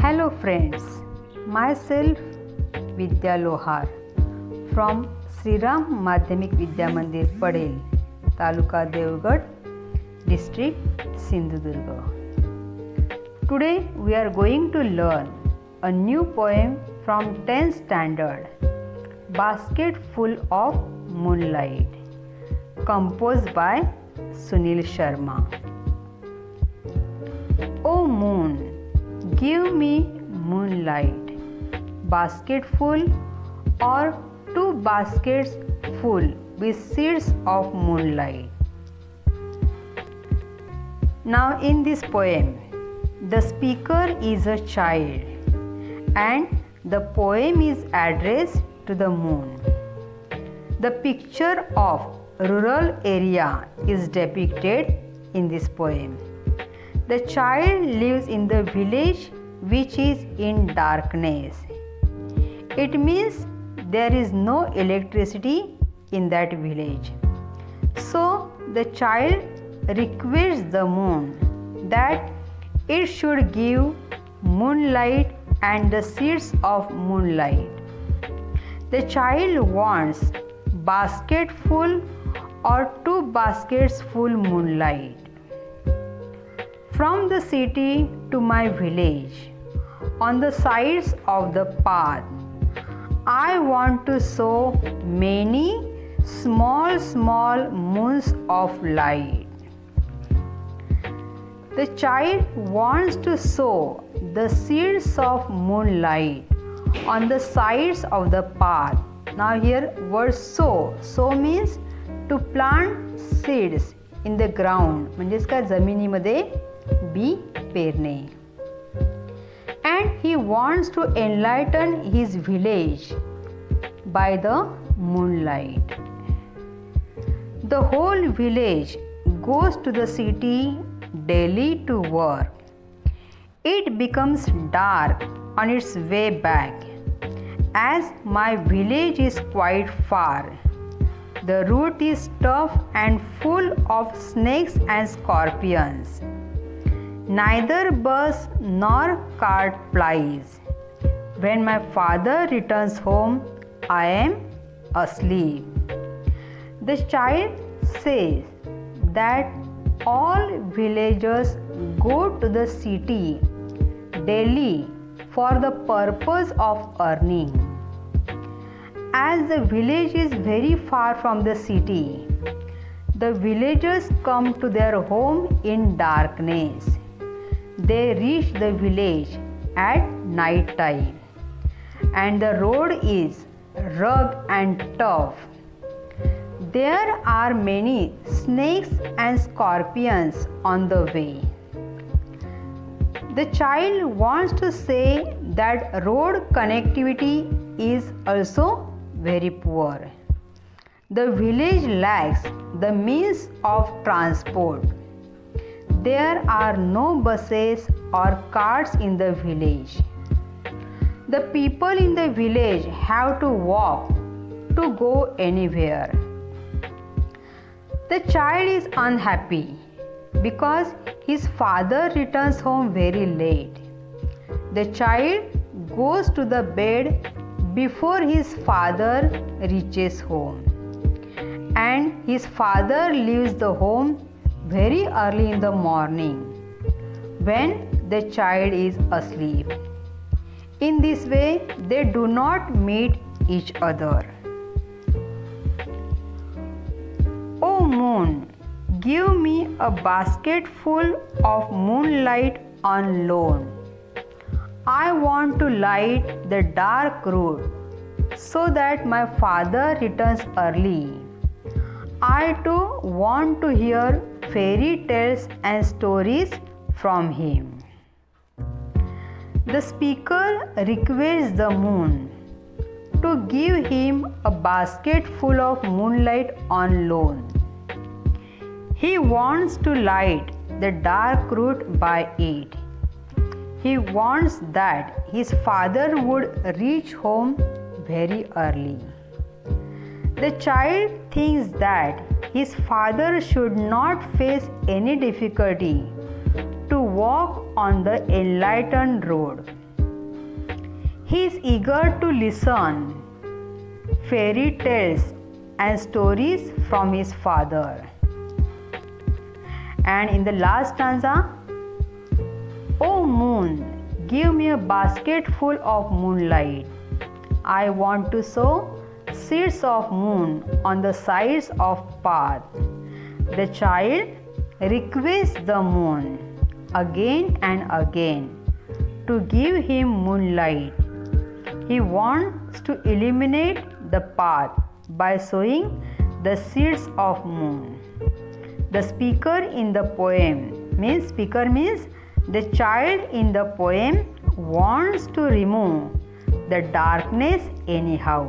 Hello friends, myself Vidya Lohar from Sri Ram Madhyamik Vidya Mandir Padel, Taluka Devgad, District Sindhudurga. Today we are going to learn a new poem from 10th standard, Basket Full of Moonlight, composed by Sunil Sharma. O moon, give me moonlight, basketful or 2 baskets full with seeds of moonlight. Now in this poem, the speaker is a child and the poem is addressed to the moon. The picture of rural area is depicted in this poem. The child lives in the village which is in darkness. It means there is no electricity in that village. So the child requests the moon that it should give moonlight and the seeds of moonlight. The child wants basketful or 2 baskets full moonlight. From the city to my village, on the sides of the path, I want to sow many small moons of light. The child wants to sow the seeds of moonlight on the sides of the path. Now here word sow. Sow means to plant seeds in the ground. म्हणजेच काय जमिनीमध्ये B पेरणे. And he wants to enlighten his village by the moonlight. The whole village goes to the city daily to work. It becomes dark on its way back. As my village is quite far, the route is tough and full of snakes and scorpions. Neither bus nor cart plies. When my father returns home, I am asleep. The child says that all villagers go to the city daily for the purpose of earning. As the village is very far from the city, the villagers come to their home in darkness. They reach the village at night time and the road is rugged and tough. There are many snakes and scorpions on the way. The child wants to say that road connectivity is also very poor. The village lacks the means of transport. There are no buses or carts in the village. The people in the village have to walk to go anywhere. The child is unhappy because his father returns home very late. The child goes to the bed before his father reaches home. And his father leaves the home very early in the morning when the child is asleep. In this way, they do not meet each other. O moon, give me a basket full of moonlight on loan. I want to light the dark road so that my father returns early. I too want to hear fairy tales and stories from him. The speaker requests the moon to give him a basket full of moonlight on loan. He wants to light the dark route by it. He wants that his father would reach home very early. The child thinks that his father should not face any difficulty to walk on the enlightened road. He is eager to listen fairy tales and stories from his father. And in the last stanza, "O moon, give me a basket full of moonlight. I want to sow seeds of moon on the sides of path." The child requests the moon again and again to give him moonlight. He wants to illuminate the path by sowing the seeds of moon. The speaker in the poem means the child in the poem wants to remove the darkness anyhow.